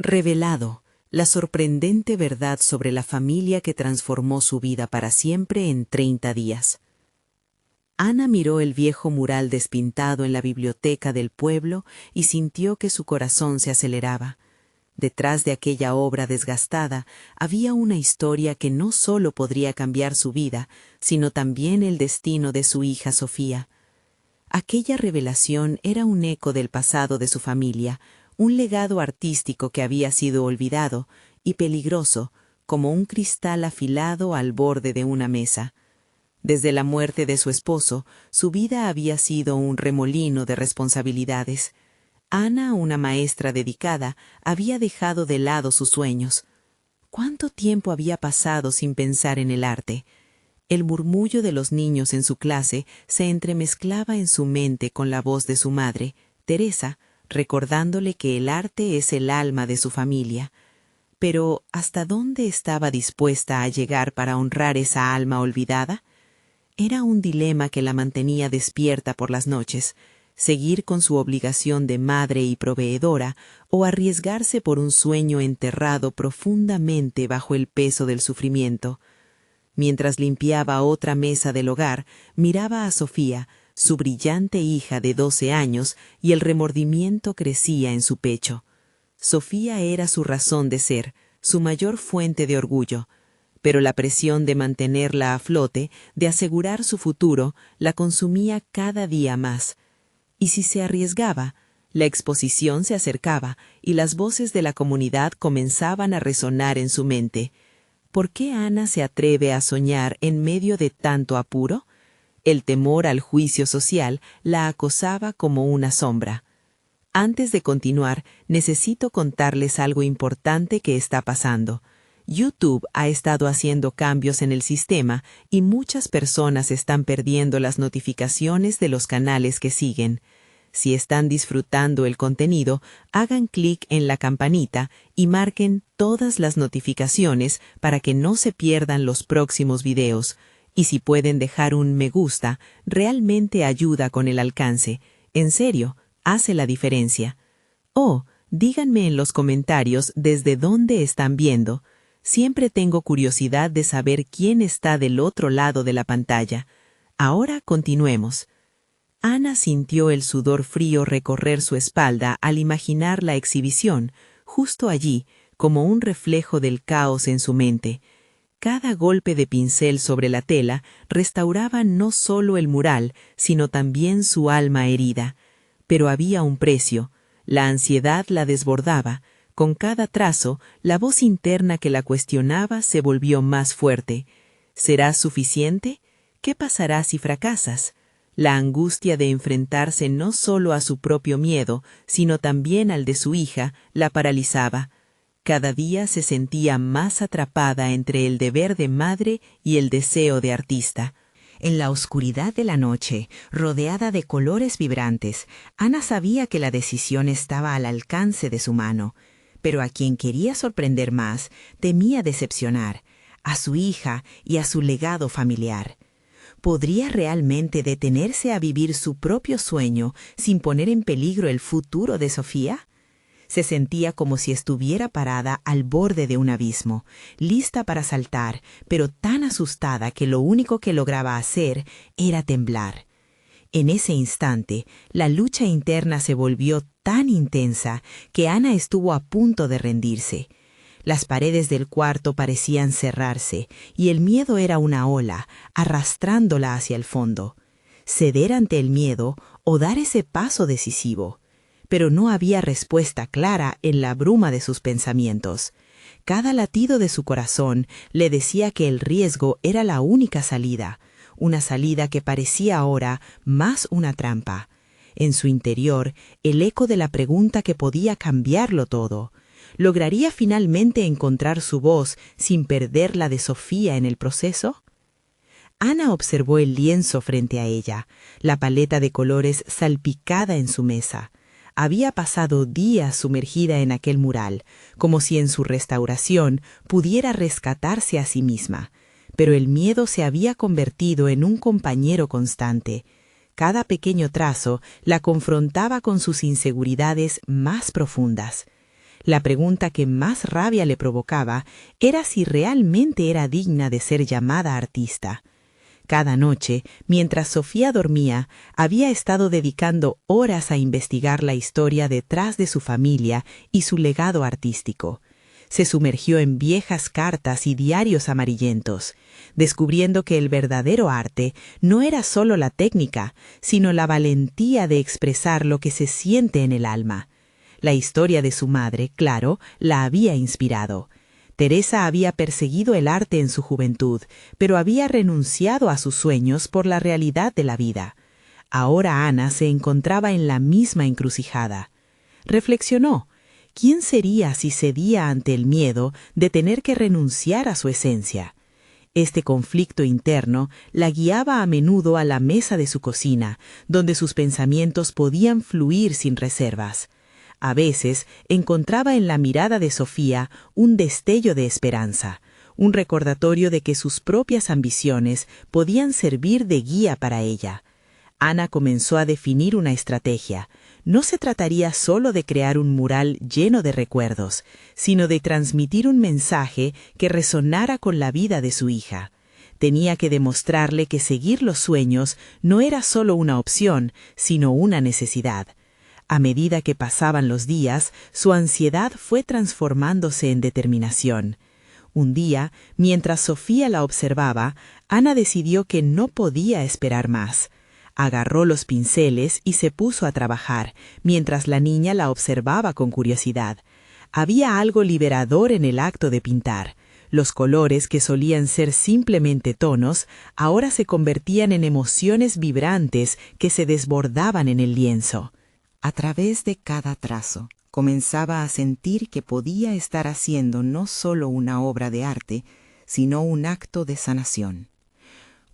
Revelado, la sorprendente verdad sobre la familia que transformó su vida para siempre en 30 días. Ana miró el viejo mural despintado en la biblioteca del pueblo y sintió que su corazón se aceleraba. Detrás de aquella obra desgastada había una historia que no solo podría cambiar su vida, sino también el destino de su hija Sofía. Aquella revelación era un eco del pasado de su familia, un legado artístico que había sido olvidado y peligroso, como un cristal afilado al borde de una mesa. Desde la muerte de su esposo, su vida había sido un remolino de responsabilidades. Ana, una maestra dedicada, había dejado de lado sus sueños. ¿Cuánto tiempo había pasado sin pensar en el arte? El murmullo de los niños en su clase se entremezclaba en su mente con la voz de su madre, Teresa, recordándole que el arte es el alma de su familia. Pero, ¿hasta dónde estaba dispuesta a llegar para honrar esa alma olvidada? Era un dilema que la mantenía despierta por las noches, seguir con su obligación de madre y proveedora o arriesgarse por un sueño enterrado profundamente bajo el peso del sufrimiento. Mientras limpiaba otra mesa del hogar, miraba a Sofía, su brillante hija de 12 años, y el remordimiento crecía en su pecho. Sofía era su razón de ser, su mayor fuente de orgullo, pero la presión de mantenerla a flote, de asegurar su futuro, la consumía cada día más. Y si se arriesgaba, la exposición se acercaba y las voces de la comunidad comenzaban a resonar en su mente. ¿Por qué Ana se atreve a soñar en medio de tanto apuro? El temor al juicio social la acosaba como una sombra. Antes de continuar, necesito contarles algo importante que está pasando. YouTube ha estado haciendo cambios en el sistema y muchas personas están perdiendo las notificaciones de los canales que siguen. Si están disfrutando el contenido, hagan clic en la campanita y marquen todas las notificaciones para que no se pierdan los próximos videos. Y si pueden dejar un me gusta, realmente ayuda con el alcance. En serio, hace la diferencia. Oh, díganme en los comentarios desde dónde están viendo. Siempre tengo curiosidad de saber quién está del otro lado de la pantalla. Ahora continuemos. Ana sintió el sudor frío recorrer su espalda al imaginar la exhibición, justo allí, como un reflejo del caos en su mente. Cada golpe de pincel sobre la tela restauraba no solo el mural, sino también su alma herida. Pero había un precio. La ansiedad la desbordaba. Con cada trazo, la voz interna que la cuestionaba se volvió más fuerte. ¿Serás suficiente? ¿Qué pasará si fracasas? La angustia de enfrentarse no solo a su propio miedo, sino también al de su hija, la paralizaba. Cada día se sentía más atrapada entre el deber de madre y el deseo de artista. En la oscuridad de la noche, rodeada de colores vibrantes, Ana sabía que la decisión estaba al alcance de su mano. Pero a quien quería sorprender más, temía decepcionar, a su hija y a su legado familiar. ¿Podría realmente detenerse a vivir su propio sueño sin poner en peligro el futuro de Sofía? Se sentía como si estuviera parada al borde de un abismo, lista para saltar, pero tan asustada que lo único que lograba hacer era temblar. En ese instante, la lucha interna se volvió tan intensa que Ana estuvo a punto de rendirse. Las paredes del cuarto parecían cerrarse, y el miedo era una ola, arrastrándola hacia el fondo. Ceder ante el miedo o dar ese paso decisivo. Pero no había respuesta clara en la bruma de sus pensamientos. Cada latido de su corazón le decía que el riesgo era la única salida, una salida que parecía ahora más una trampa. En su interior, el eco de la pregunta que podía cambiarlo todo. ¿Lograría finalmente encontrar su voz sin perder la de Sofía en el proceso? Ana observó el lienzo frente a ella, la paleta de colores salpicada en su mesa. Había pasado días sumergida en aquel mural, como si en su restauración pudiera rescatarse a sí misma. Pero el miedo se había convertido en un compañero constante. Cada pequeño trazo la confrontaba con sus inseguridades más profundas. La pregunta que más rabia le provocaba era si realmente era digna de ser llamada artista. Cada noche, mientras Sofía dormía, había estado dedicando horas a investigar la historia detrás de su familia y su legado artístico. Se sumergió en viejas cartas y diarios amarillentos, descubriendo que el verdadero arte no era solo la técnica, sino la valentía de expresar lo que se siente en el alma. La historia de su madre, claro, la había inspirado. Teresa había perseguido el arte en su juventud, pero había renunciado a sus sueños por la realidad de la vida. Ahora Ana se encontraba en la misma encrucijada. Reflexionó. ¿Quién sería si cedía ante el miedo de tener que renunciar a su esencia? Este conflicto interno la guiaba a menudo a la mesa de su cocina, donde sus pensamientos podían fluir sin reservas. A veces encontraba en la mirada de Sofía un destello de esperanza, un recordatorio de que sus propias ambiciones podían servir de guía para ella. Ana comenzó a definir una estrategia. No se trataría solo de crear un mural lleno de recuerdos, sino de transmitir un mensaje que resonara con la vida de su hija. Tenía que demostrarle que seguir los sueños no era solo una opción, sino una necesidad. A medida que pasaban los días, su ansiedad fue transformándose en determinación. Un día, mientras Sofía la observaba, Ana decidió que no podía esperar más. Agarró los pinceles y se puso a trabajar, mientras la niña la observaba con curiosidad. Había algo liberador en el acto de pintar. Los colores que solían ser simplemente tonos, ahora se convertían en emociones vibrantes que se desbordaban en el lienzo. A través de cada trazo, comenzaba a sentir que podía estar haciendo no solo una obra de arte, sino un acto de sanación.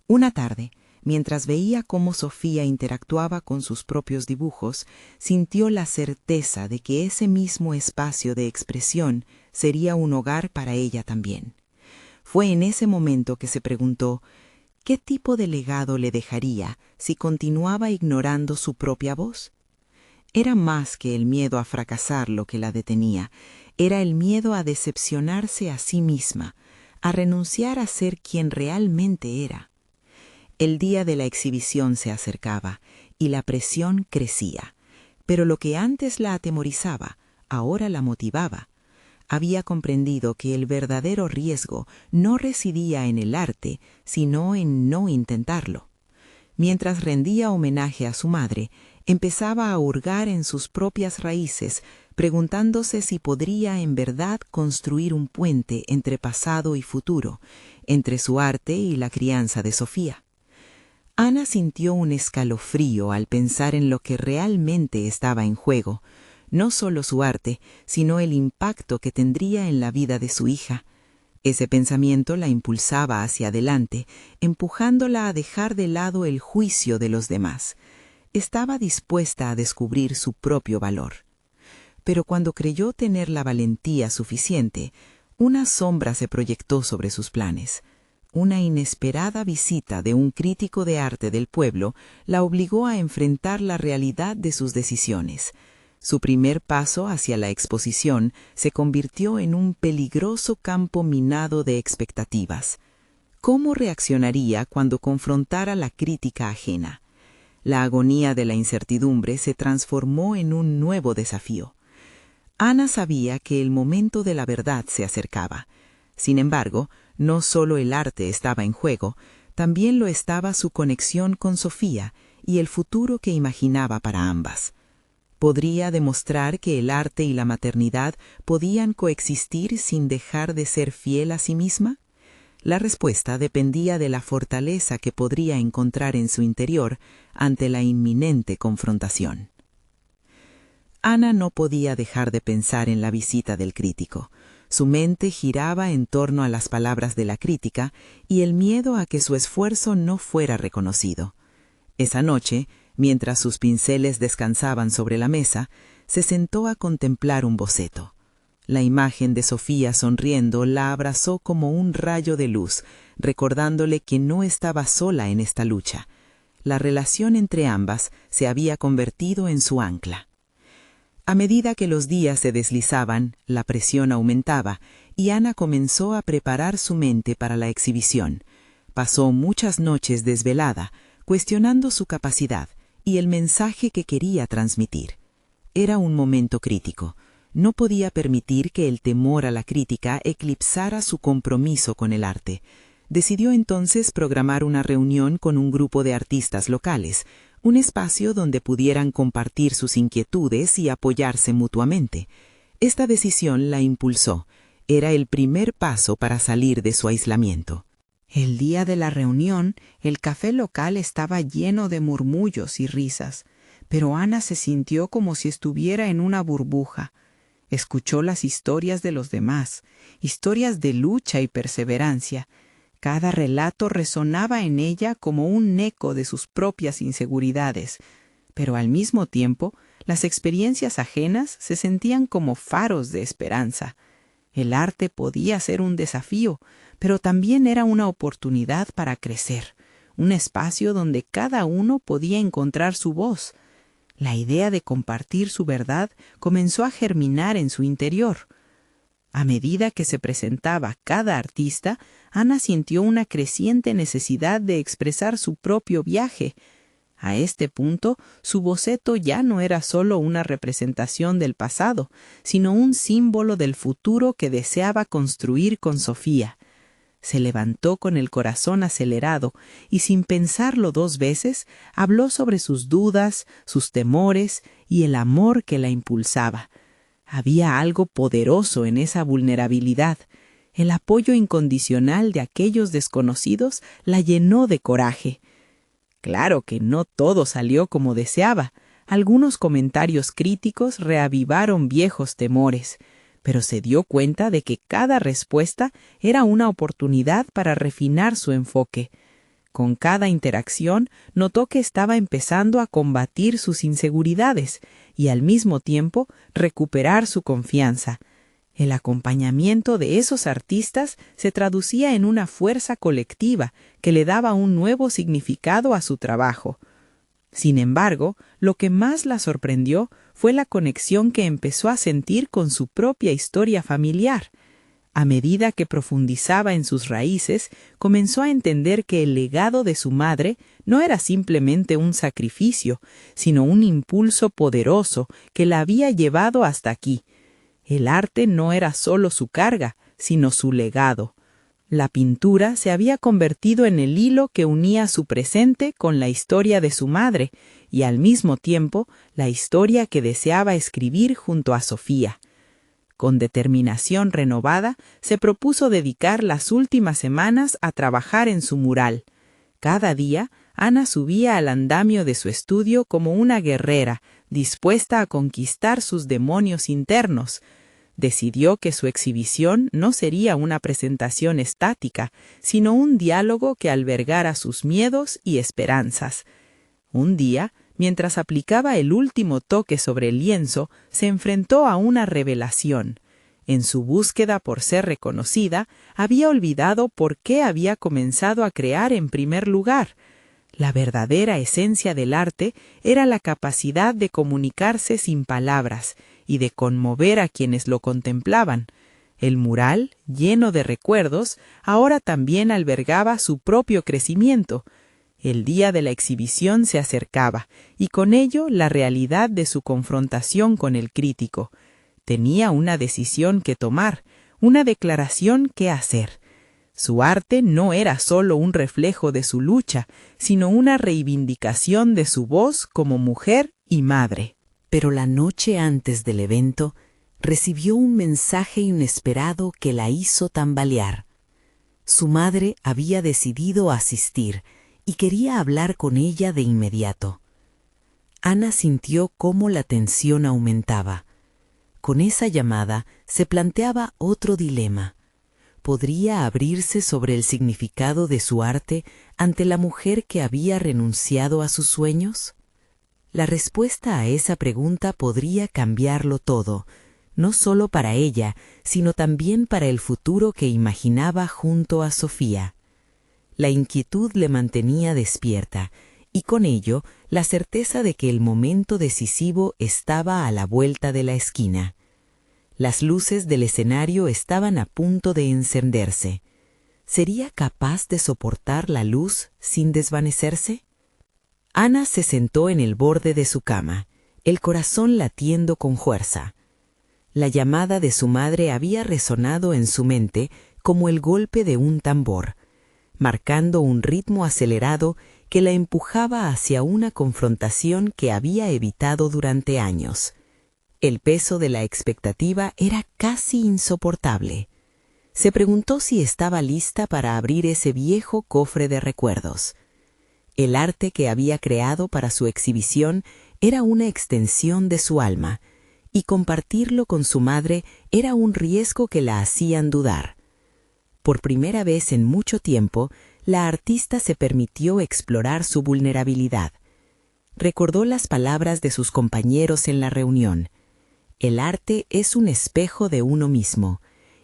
Una tarde, mientras veía cómo Sofía interactuaba con sus propios dibujos, sintió la certeza de que ese mismo espacio de expresión sería un hogar para ella también. Fue en ese momento que se preguntó, ¿qué tipo de legado le dejaría si continuaba ignorando su propia voz? Era más que el miedo a fracasar lo que la detenía, era el miedo a decepcionarse a sí misma, a renunciar a ser quien realmente era. El día de la exhibición se acercaba y la presión crecía, pero lo que antes la atemorizaba, ahora la motivaba. Había comprendido que el verdadero riesgo no residía en el arte, sino en no intentarlo. Mientras rendía homenaje a su madre, empezaba a hurgar en sus propias raíces, preguntándose si podría en verdad construir un puente entre pasado y futuro, entre su arte y la crianza de Sofía. Ana sintió un escalofrío al pensar en lo que realmente estaba en juego, no solo su arte, sino el impacto que tendría en la vida de su hija. Ese pensamiento la impulsaba hacia adelante, empujándola a dejar de lado el juicio de los demás. Estaba dispuesta a descubrir su propio valor. Pero cuando creyó tener la valentía suficiente, una sombra se proyectó sobre sus planes. Una inesperada visita de un crítico de arte del pueblo la obligó a enfrentar la realidad de sus decisiones. Su primer paso hacia la exposición se convirtió en un peligroso campo minado de expectativas. ¿Cómo reaccionaría cuando confrontara la crítica ajena? La agonía de la incertidumbre se transformó en un nuevo desafío. Ana sabía que el momento de la verdad se acercaba. Sin embargo, no solo el arte estaba en juego, también lo estaba su conexión con Sofía y el futuro que imaginaba para ambas. ¿Podría demostrar que el arte y la maternidad podían coexistir sin dejar de ser fiel a sí misma? La respuesta dependía de la fortaleza que podría encontrar en su interior ante la inminente confrontación. Ana no podía dejar de pensar en la visita del crítico. Su mente giraba en torno a las palabras de la crítica y el miedo a que su esfuerzo no fuera reconocido. Esa noche, mientras sus pinceles descansaban sobre la mesa, se sentó a contemplar un boceto. La imagen de Sofía sonriendo la abrazó como un rayo de luz, recordándole que no estaba sola en esta lucha. La relación entre ambas se había convertido en su ancla. A medida que los días se deslizaban, la presión aumentaba y Ana comenzó a preparar su mente para la exhibición. Pasó muchas noches desvelada, cuestionando su capacidad y el mensaje que quería transmitir. Era un momento crítico. No podía permitir que el temor a la crítica eclipsara su compromiso con el arte. Decidió entonces programar una reunión con un grupo de artistas locales, un espacio donde pudieran compartir sus inquietudes y apoyarse mutuamente. Esta decisión la impulsó. Era el primer paso para salir de su aislamiento. El día de la reunión, el café local estaba lleno de murmullos y risas, pero Ana se sintió como si estuviera en una burbuja. Escuchó las historias de los demás, historias de lucha y perseverancia. Cada relato resonaba en ella como un eco de sus propias inseguridades, pero al mismo tiempo, las experiencias ajenas se sentían como faros de esperanza. El arte podía ser un desafío, pero también era una oportunidad para crecer, un espacio donde cada uno podía encontrar su voz. La idea de compartir su verdad comenzó a germinar en su interior. A medida que se presentaba cada artista, Ana sintió una creciente necesidad de expresar su propio viaje. A este punto, su boceto ya no era solo una representación del pasado, sino un símbolo del futuro que deseaba construir con Sofía. Se levantó con el corazón acelerado y sin pensarlo 2 veces, habló sobre sus dudas, sus temores y el amor que la impulsaba. Había algo poderoso en esa vulnerabilidad. El apoyo incondicional de aquellos desconocidos la llenó de coraje. Claro que no todo salió como deseaba. Algunos comentarios críticos reavivaron viejos temores, pero se dio cuenta de que cada respuesta era una oportunidad para refinar su enfoque. Con cada interacción notó que estaba empezando a combatir sus inseguridades y al mismo tiempo recuperar su confianza. El acompañamiento de esos artistas se traducía en una fuerza colectiva que le daba un nuevo significado a su trabajo. Sin embargo, lo que más la sorprendió fue la conexión que empezó a sentir con su propia historia familiar. A medida que profundizaba en sus raíces, comenzó a entender que el legado de su madre no era simplemente un sacrificio, sino un impulso poderoso que la había llevado hasta aquí. El arte no era solo su carga, sino su legado. La pintura se había convertido en el hilo que unía su presente con la historia de su madre y al mismo tiempo la historia que deseaba escribir junto a Sofía. Con determinación renovada, se propuso dedicar las últimas semanas a trabajar en su mural. Cada día, Ana subía al andamio de su estudio como una guerrera, dispuesta a conquistar sus demonios internos. Decidió que su exhibición no sería una presentación estática, sino un diálogo que albergara sus miedos y esperanzas. Un día, mientras aplicaba el último toque sobre el lienzo, se enfrentó a una revelación. En su búsqueda por ser reconocida, había olvidado por qué había comenzado a crear en primer lugar. La verdadera esencia del arte era la capacidad de comunicarse sin palabras y de conmover a quienes lo contemplaban. El mural, lleno de recuerdos, ahora también albergaba su propio crecimiento. El día de la exhibición se acercaba, y con ello la realidad de su confrontación con el crítico. Tenía una decisión que tomar, una declaración que hacer. Su arte no era solo un reflejo de su lucha, sino una reivindicación de su voz como mujer y madre. Pero la noche antes del evento, recibió un mensaje inesperado que la hizo tambalear. Su madre había decidido asistir y quería hablar con ella de inmediato. Ana sintió cómo la tensión aumentaba. Con esa llamada se planteaba otro dilema. ¿Podría abrirse sobre el significado de su arte ante la mujer que había renunciado a sus sueños? La respuesta a esa pregunta podría cambiarlo todo, no solo para ella, sino también para el futuro que imaginaba junto a Sofía. La inquietud le mantenía despierta, y con ello la certeza de que el momento decisivo estaba a la vuelta de la esquina. Las luces del escenario estaban a punto de encenderse. ¿Sería capaz de soportar la luz sin desvanecerse? Ana se sentó en el borde de su cama, el corazón latiendo con fuerza. La llamada de su madre había resonado en su mente como el golpe de un tambor, marcando un ritmo acelerado que la empujaba hacia una confrontación que había evitado durante años. El peso de la expectativa era casi insoportable. Se preguntó si estaba lista para abrir ese viejo cofre de recuerdos. El arte que había creado para su exhibición era una extensión de su alma, y compartirlo con su madre era un riesgo que la hacían dudar. Por primera vez en mucho tiempo, la artista se permitió explorar su vulnerabilidad. Recordó las palabras de sus compañeros en la reunión. El arte es un espejo de uno mismo,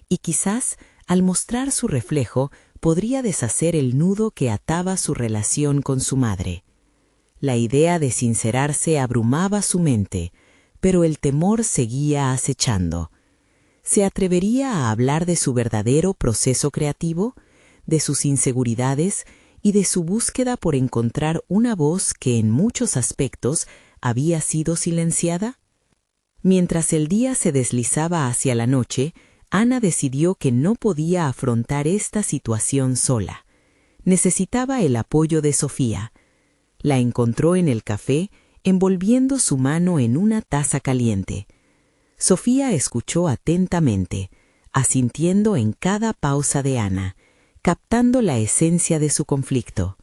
y quizás, al mostrar su reflejo, podría deshacer el nudo que ataba su relación con su madre. La idea de sincerarse abrumaba su mente, pero el temor seguía acechando. ¿Se atrevería a hablar de su verdadero proceso creativo, de sus inseguridades y de su búsqueda por encontrar una voz que en muchos aspectos había sido silenciada? Mientras el día se deslizaba hacia la noche, Ana decidió que no podía afrontar esta situación sola. Necesitaba el apoyo de Sofía. La encontró en el café, envolviendo su mano en una taza caliente. Sofía escuchó atentamente, asintiendo en cada pausa de Ana, captando la esencia de su conflicto.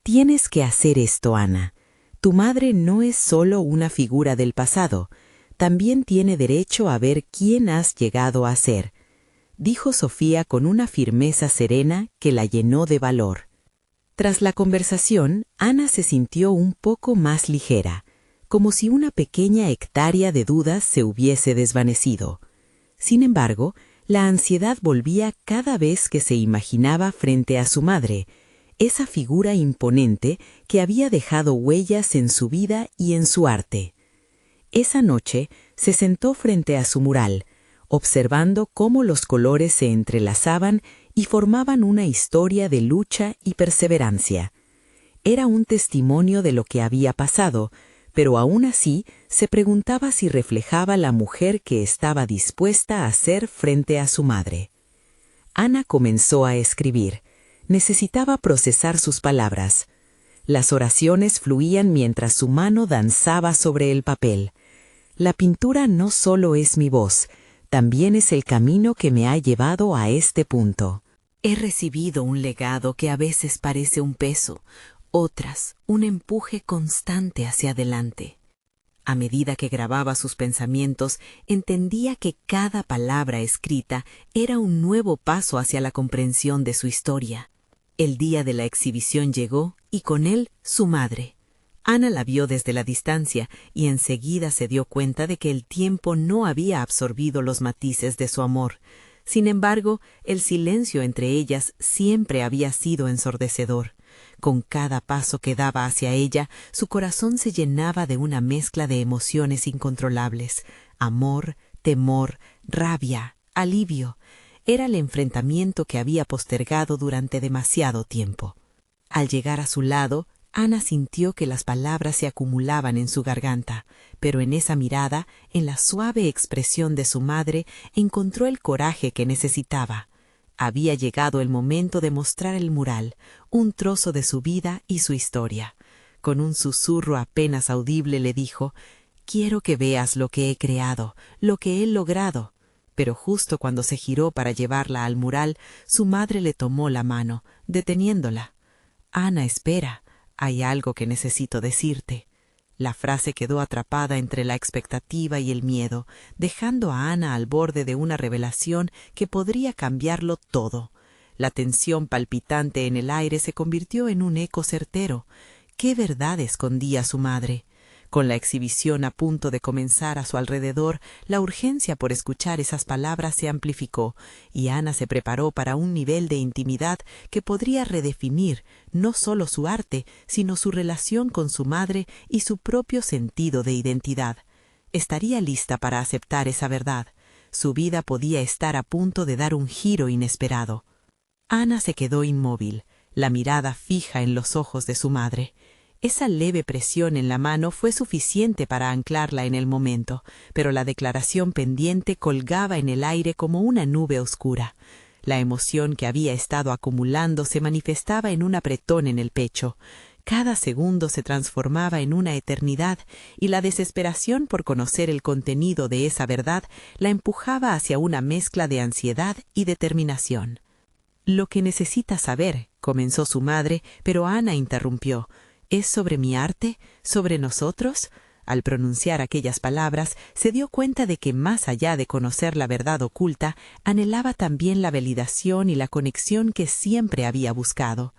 «Tienes que hacer esto, Ana. Tu madre no es solo una figura del pasado, también tiene derecho a ver quién has llegado a ser», dijo Sofía con una firmeza serena que la llenó de valor. Tras la conversación, Ana se sintió un poco más ligera, como si una pequeña hectárea de dudas se hubiese desvanecido. Sin embargo, la ansiedad volvía cada vez que se imaginaba frente a su madre, esa figura imponente que había dejado huellas en su vida y en su arte. Esa noche se sentó frente a su mural, observando cómo los colores se entrelazaban y formaban una historia de lucha y perseverancia. Era un testimonio de lo que había pasado, pero aún así se preguntaba si reflejaba la mujer que estaba dispuesta a ser frente a su madre. Ana comenzó a escribir. Necesitaba procesar sus palabras. Las oraciones fluían mientras su mano danzaba sobre el papel. La pintura no solo es mi voz, también es el camino que me ha llevado a este punto. He recibido un legado que a veces parece un peso, otras un empuje constante hacia adelante. A medida que grababa sus pensamientos, entendía que cada palabra escrita era un nuevo paso hacia la comprensión de su historia. El día de la exhibición llegó y con él su madre. Ana la vio desde la distancia y enseguida se dio cuenta de que el tiempo no había absorbido los matices de su amor. Sin embargo, el silencio entre ellas siempre había sido ensordecedor. Con cada paso que daba hacia ella, su corazón se llenaba de una mezcla de emociones incontrolables: amor, temor, rabia, alivio. Era el enfrentamiento que había postergado durante demasiado tiempo. Al llegar a su lado, Ana sintió que las palabras se acumulaban en su garganta, pero en esa mirada, en la suave expresión de su madre, encontró el coraje que necesitaba. Había llegado el momento de mostrar el mural, un trozo de su vida y su historia. Con un susurro apenas audible le dijo: «Quiero que veas lo que he creado, lo que he logrado». Pero justo cuando se giró para llevarla al mural, su madre le tomó la mano, deteniéndola. «Ana, espera. Hay algo que necesito decirte». La frase quedó atrapada entre la expectativa y el miedo, dejando a Ana al borde de una revelación que podría cambiarlo todo. La tensión palpitante en el aire se convirtió en un eco certero. ¿Qué verdad escondía su madre? Con la exhibición a punto de comenzar a su alrededor, la urgencia por escuchar esas palabras se amplificó, y Ana se preparó para un nivel de intimidad que podría redefinir no solo su arte, sino su relación con su madre y su propio sentido de identidad. Estaría lista para aceptar esa verdad. Su vida podía estar a punto de dar un giro inesperado. Ana se quedó inmóvil, la mirada fija en los ojos de su madre. Esa leve presión en la mano fue suficiente para anclarla en el momento, pero la declaración pendiente colgaba en el aire como una nube oscura. La emoción que había estado acumulando se manifestaba en un apretón en el pecho. Cada segundo se transformaba en una eternidad, y la desesperación por conocer el contenido de esa verdad la empujaba hacia una mezcla de ansiedad y determinación. «Lo que necesitas saber», comenzó su madre, pero Ana interrumpió. «¿Es sobre mi arte? ¿Sobre nosotros?». Al pronunciar aquellas palabras, se dio cuenta de que más allá de conocer la verdad oculta, anhelaba también la validación y la conexión que siempre había buscado.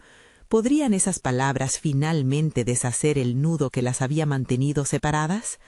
¿Podrían esas palabras finalmente deshacer el nudo que las había mantenido separadas?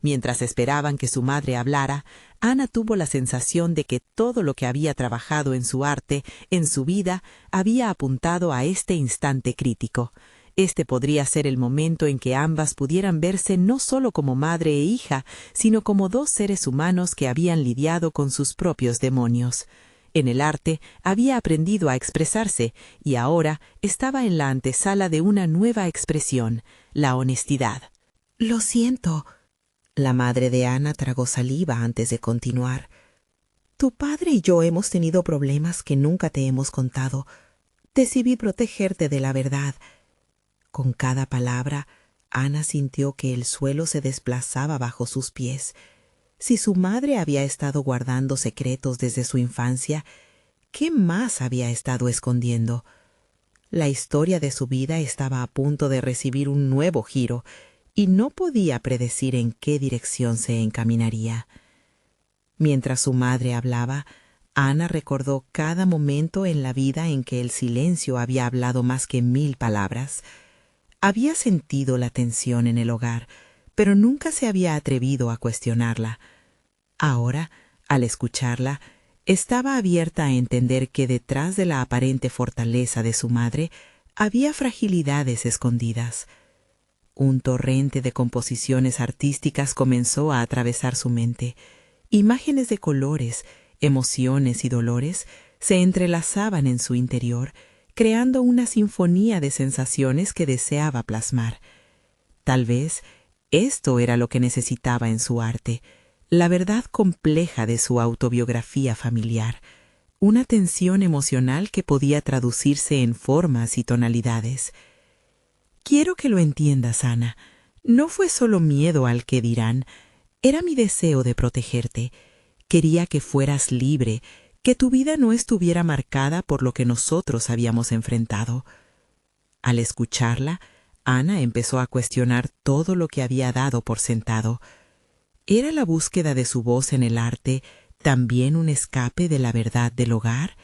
Mientras esperaban que su madre hablara, Ana tuvo la sensación de que todo lo que había trabajado en su arte, en su vida, había apuntado a este instante crítico. Este podría ser el momento en que ambas pudieran verse no solo como madre e hija, sino como dos seres humanos que habían lidiado con sus propios demonios. En el arte había aprendido a expresarse y ahora estaba en la antesala de una nueva expresión, la honestidad. «Lo siento». La madre de Ana tragó saliva antes de continuar. «Tu padre y yo hemos tenido problemas que nunca te hemos contado. Decidí protegerte de la verdad». Con cada palabra, Ana sintió que el suelo se desplazaba bajo sus pies. Si su madre había estado guardando secretos desde su infancia, ¿qué más había estado escondiendo? La historia de su vida estaba a punto de recibir un nuevo giro y no podía predecir en qué dirección se encaminaría. Mientras su madre hablaba, Ana recordó cada momento en la vida en que el silencio había hablado más que 1000 palabras. Había sentido la tensión en el hogar, pero nunca se había atrevido a cuestionarla. Ahora, al escucharla, estaba abierta a entender que detrás de la aparente fortaleza de su madre había fragilidades escondidas. Un torrente de composiciones artísticas comenzó a atravesar su mente. Imágenes de colores, emociones y dolores se entrelazaban en su interior, creando una sinfonía de sensaciones que deseaba plasmar. Tal vez esto era lo que necesitaba en su arte, la verdad compleja de su autobiografía familiar, una tensión emocional que podía traducirse en formas y tonalidades. «Quiero que lo entiendas, Ana. No fue solo miedo al que dirán, era mi deseo de protegerte. Quería que fueras libre, que tu vida no estuviera marcada por lo que nosotros habíamos enfrentado». Al escucharla, Ana empezó a cuestionar todo lo que había dado por sentado. ¿Era la búsqueda de su voz en el arte también un escape de la verdad del hogar?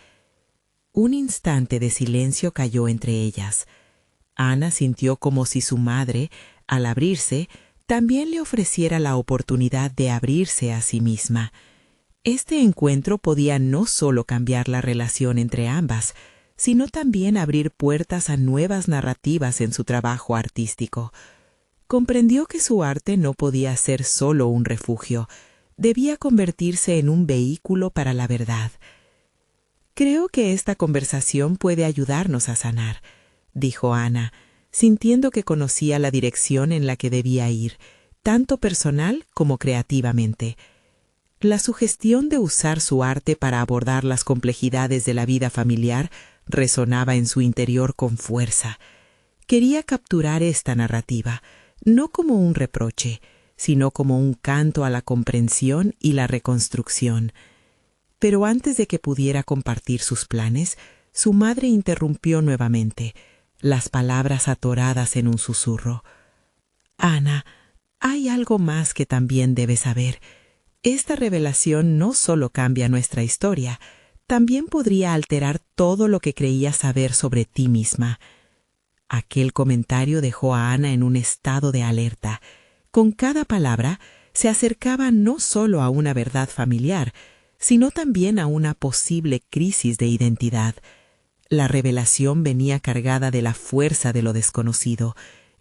Un instante de silencio cayó entre ellas. Ana sintió como si su madre, al abrirse, también le ofreciera la oportunidad de abrirse a sí misma. Este encuentro podía no solo cambiar la relación entre ambas, sino también abrir puertas a nuevas narrativas en su trabajo artístico. Comprendió que su arte no podía ser solo un refugio, debía convertirse en un vehículo para la verdad. «Creo que esta conversación puede ayudarnos a sanar», dijo Ana, sintiendo que conocía la dirección en la que debía ir, tanto personal como creativamente. La sugestión de usar su arte para abordar las complejidades de la vida familiar resonaba en su interior con fuerza. Quería capturar esta narrativa, no como un reproche, sino como un canto a la comprensión y la reconstrucción. Pero antes de que pudiera compartir sus planes, su madre interrumpió nuevamente, las palabras atoradas en un susurro. «Ana, hay algo más que también debes saber. Esta revelación no solo cambia nuestra historia, también podría alterar todo lo que creías saber sobre ti misma». Aquel comentario dejó a Ana en un estado de alerta. Con cada palabra se acercaba no solo a una verdad familiar, sino también a una posible crisis de identidad. La revelación venía cargada de la fuerza de lo desconocido,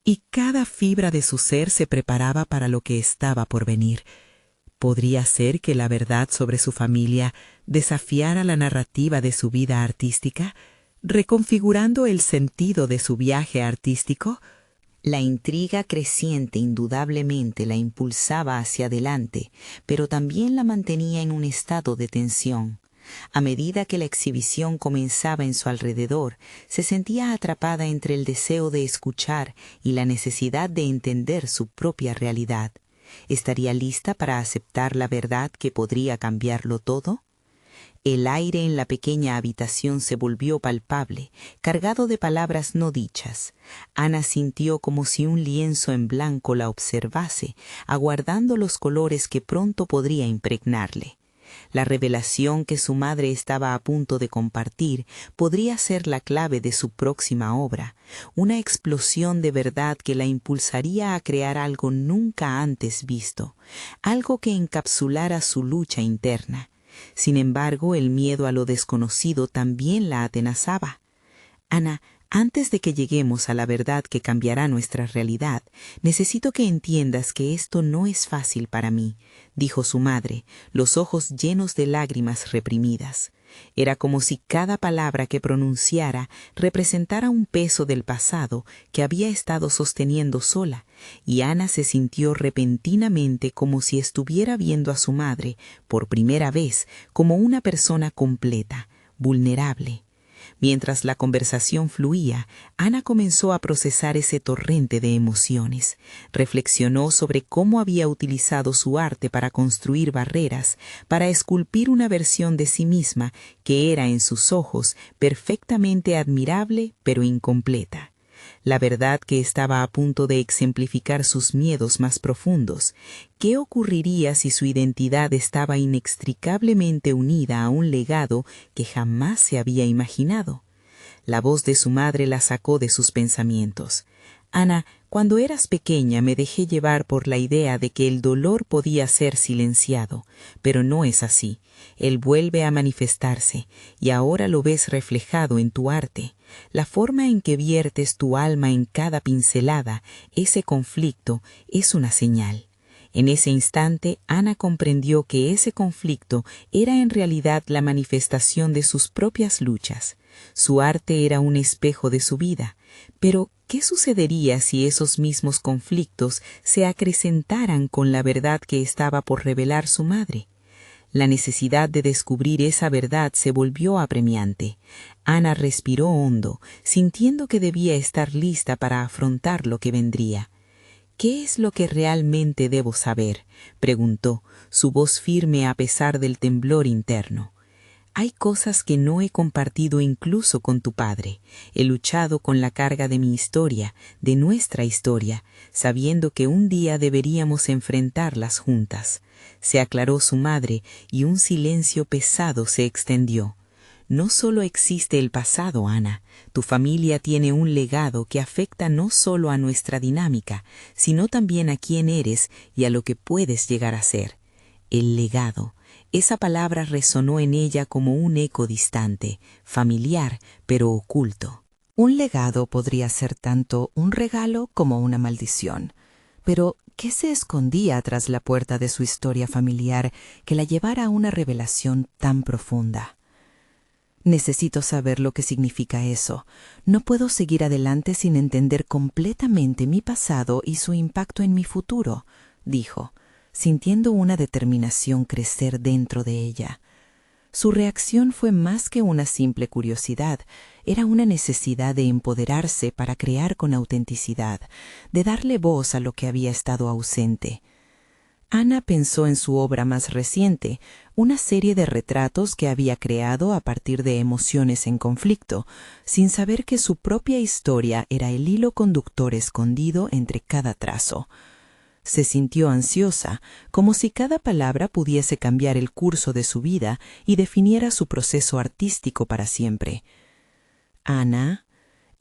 y cada fibra de su ser se preparaba para lo que estaba por venir. ¿Podría ser que la verdad sobre su familia desafiara la narrativa de su vida artística, reconfigurando el sentido de su viaje artístico? La intriga creciente indudablemente la impulsaba hacia adelante, pero también la mantenía en un estado de tensión. A medida que la exhibición comenzaba en su alrededor, se sentía atrapada entre el deseo de escuchar y la necesidad de entender su propia realidad. ¿Estaría lista para aceptar la verdad que podría cambiarlo todo? El aire en la pequeña habitación se volvió palpable, cargado de palabras no dichas. Ana sintió como si un lienzo en blanco la observase, aguardando los colores que pronto podría impregnarle. La revelación que su madre estaba a punto de compartir podría ser la clave de su próxima obra, una explosión de verdad que la impulsaría a crear algo nunca antes visto, algo que encapsulara su lucha interna. Sin embargo, el miedo a lo desconocido también la atenazaba. Ana, antes de que lleguemos a la verdad que cambiará nuestra realidad, necesito que entiendas que esto no es fácil para mí, dijo su madre, los ojos llenos de lágrimas reprimidas. Era como si cada palabra que pronunciara representara un peso del pasado que había estado sosteniendo sola, y Ana se sintió repentinamente como si estuviera viendo a su madre, por primera vez, como una persona completa, vulnerable. Mientras la conversación fluía, Ana comenzó a procesar ese torrente de emociones. Reflexionó sobre cómo había utilizado su arte para construir barreras, para esculpir una versión de sí misma que era en sus ojos perfectamente admirable pero incompleta. La verdad que estaba a punto de exemplificar sus miedos más profundos. ¿Qué ocurriría si su identidad estaba inextricablemente unida a un legado que jamás se había imaginado? La voz de su madre la sacó de sus pensamientos. Ana, cuando eras pequeña me dejé llevar por la idea de que el dolor podía ser silenciado, pero no es así. Él vuelve a manifestarse, y ahora lo ves reflejado en tu arte. La forma en que viertes tu alma en cada pincelada, ese conflicto, es una señal. En ese instante, Ana comprendió que ese conflicto era en realidad la manifestación de sus propias luchas. Su arte era un espejo de su vida. Pero, ¿qué sucedería si esos mismos conflictos se acrecentaran con la verdad que estaba por revelar su madre? La necesidad de descubrir esa verdad se volvió apremiante. Ana respiró hondo, sintiendo que debía estar lista para afrontar lo que vendría. ¿Qué es lo que realmente debo saber?, preguntó, su voz firme a pesar del temblor interno. Hay cosas que no he compartido incluso con tu padre. He luchado con la carga de mi historia, de nuestra historia, sabiendo que un día deberíamos enfrentarlas juntas. Se aclaró su madre y un silencio pesado se extendió. No solo existe el pasado, Ana. Tu familia tiene un legado que afecta no solo a nuestra dinámica, sino también a quién eres y a lo que puedes llegar a ser. El legado. Esa palabra resonó en ella como un eco distante, familiar, pero oculto. Un legado podría ser tanto un regalo como una maldición. Pero, ¿qué se escondía tras la puerta de su historia familiar que la llevara a una revelación tan profunda? Necesito saber lo que significa eso. No puedo seguir adelante sin entender completamente mi pasado y su impacto en mi futuro, dijo, sintiendo una determinación crecer dentro de ella. Su reacción fue más que una simple curiosidad, era una necesidad de empoderarse para crear con autenticidad, de darle voz a lo que había estado ausente. Ana pensó en su obra más reciente, una serie de retratos que había creado a partir de emociones en conflicto, sin saber que su propia historia era el hilo conductor escondido entre cada trazo. Se sintió ansiosa, como si cada palabra pudiese cambiar el curso de su vida y definiera su proceso artístico para siempre. Ana,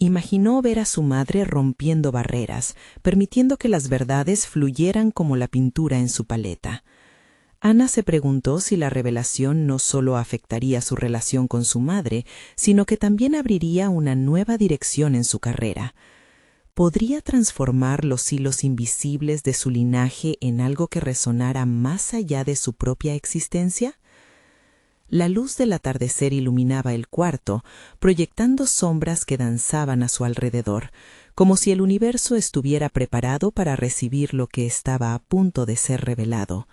Imaginó ver a su madre rompiendo barreras, permitiendo que las verdades fluyeran como la pintura en su paleta. Ana se preguntó si la revelación no solo afectaría su relación con su madre, sino que también abriría una nueva dirección en su carrera. ¿Podría transformar los hilos invisibles de su linaje en algo que resonara más allá de su propia existencia? La luz del atardecer iluminaba el cuarto, proyectando sombras que danzaban a su alrededor, como si el universo estuviera preparado para recibir lo que estaba a punto de ser revelado.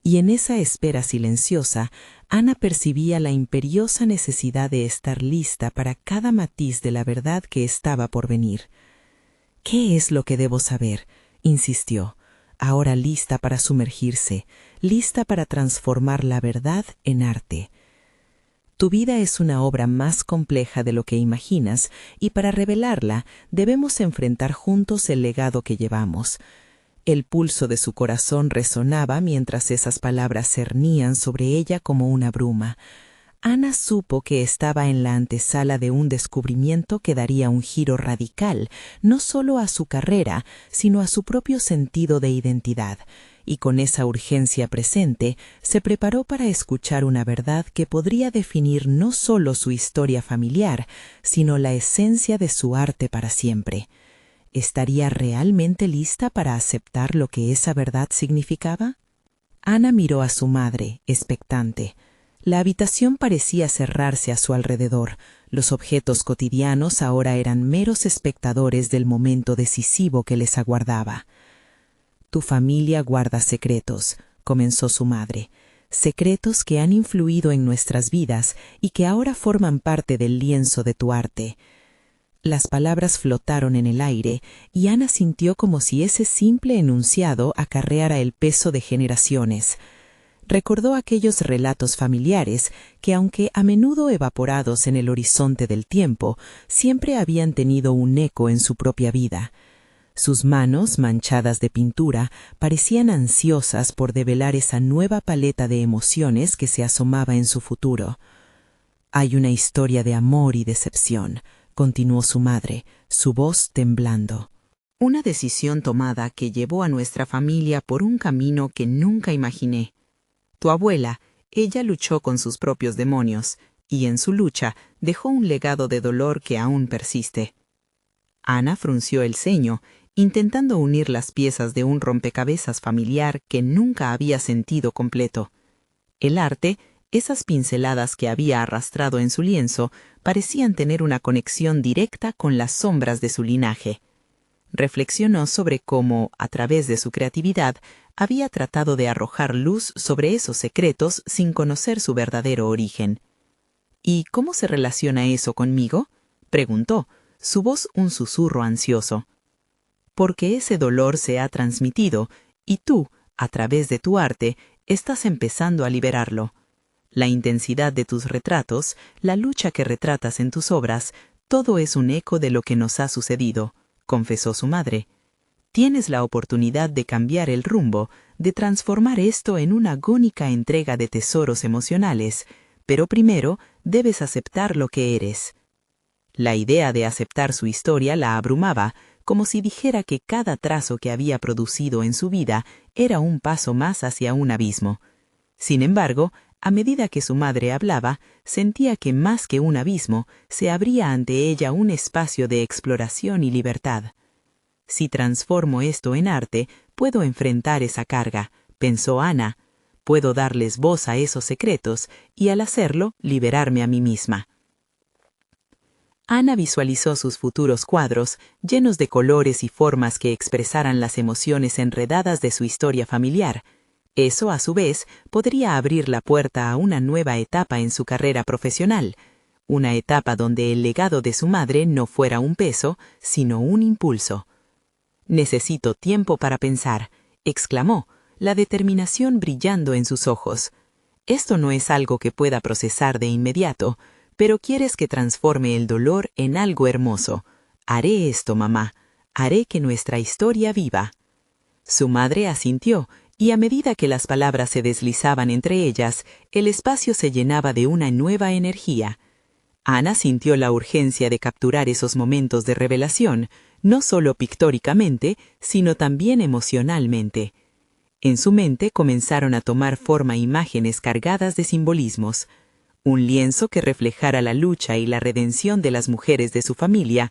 Y en esa espera silenciosa, Ana percibía la imperiosa necesidad de estar lista para cada matiz de la verdad que estaba por venir. «¿Qué es lo que debo saber?», insistió, ahora lista para sumergirse, lista para transformar la verdad en arte. Tu vida es una obra más compleja de lo que imaginas, y para revelarla debemos enfrentar juntos el legado que llevamos. El pulso de su corazón resonaba mientras esas palabras cernían sobre ella como una bruma. Ana supo que estaba en la antesala de un descubrimiento que daría un giro radical, no solo a su carrera, sino a su propio sentido de identidad, y con esa urgencia presente, se preparó para escuchar una verdad que podría definir no solo su historia familiar, sino la esencia de su arte para siempre. ¿Estaría realmente lista para aceptar lo que esa verdad significaba? Ana miró a su madre, expectante. La habitación parecía cerrarse a su alrededor. Los objetos cotidianos ahora eran meros espectadores del momento decisivo que les aguardaba. «Tu familia guarda secretos», comenzó su madre, «secretos que han influido en nuestras vidas y que ahora forman parte del lienzo de tu arte». Las palabras flotaron en el aire y Ana sintió como si ese simple enunciado acarreara el peso de generaciones. Recordó aquellos relatos familiares que, aunque a menudo evaporados en el horizonte del tiempo, siempre habían tenido un eco en su propia vida. Sus manos, manchadas de pintura, parecían ansiosas por develar esa nueva paleta de emociones que se asomaba en su futuro. «Hay una historia de amor y decepción», continuó su madre, su voz temblando. «Una decisión tomada que llevó a nuestra familia por un camino que nunca imaginé. Tu abuela, ella luchó con sus propios demonios, y en su lucha dejó un legado de dolor que aún persiste». Ana frunció el ceño, intentando unir las piezas de un rompecabezas familiar que nunca había sentido completo. El arte, esas pinceladas que había arrastrado en su lienzo, parecían tener una conexión directa con las sombras de su linaje. Reflexionó sobre cómo, a través de su creatividad, había tratado de arrojar luz sobre esos secretos sin conocer su verdadero origen. «¿Y cómo se relaciona eso conmigo?», preguntó, su voz un susurro ansioso. «Porque ese dolor se ha transmitido, y tú, a través de tu arte, estás empezando a liberarlo. La intensidad de tus retratos, la lucha que retratas en tus obras, todo es un eco de lo que nos ha sucedido», confesó su madre. «Tienes la oportunidad de cambiar el rumbo, de transformar esto en una agónica entrega de tesoros emocionales, pero primero debes aceptar lo que eres». La idea de aceptar su historia la abrumaba, como si dijera que cada trazo que había producido en su vida era un paso más hacia un abismo. Sin embargo, a medida que su madre hablaba, sentía que más que un abismo, se abría ante ella un espacio de exploración y libertad. «Si transformo esto en arte, puedo enfrentar esa carga», pensó Ana. «Puedo darles voz a esos secretos y, al hacerlo, liberarme a mí misma». Ana visualizó sus futuros cuadros, llenos de colores y formas que expresaran las emociones enredadas de su historia familiar. Eso, a su vez, podría abrir la puerta a una nueva etapa en su carrera profesional, una etapa donde el legado de su madre no fuera un peso, sino un impulso. «Necesito tiempo para pensar», exclamó, la determinación brillando en sus ojos. «Esto no es algo que pueda procesar de inmediato, pero quieres que transforme el dolor en algo hermoso. Haré esto, mamá. Haré que nuestra historia viva». Su madre asintió, y a medida que las palabras se deslizaban entre ellas, el espacio se llenaba de una nueva energía. Ana sintió la urgencia de capturar esos momentos de revelación, no solo pictóricamente, sino también emocionalmente. En su mente comenzaron a tomar forma imágenes cargadas de simbolismos. Un lienzo que reflejara la lucha y la redención de las mujeres de su familia,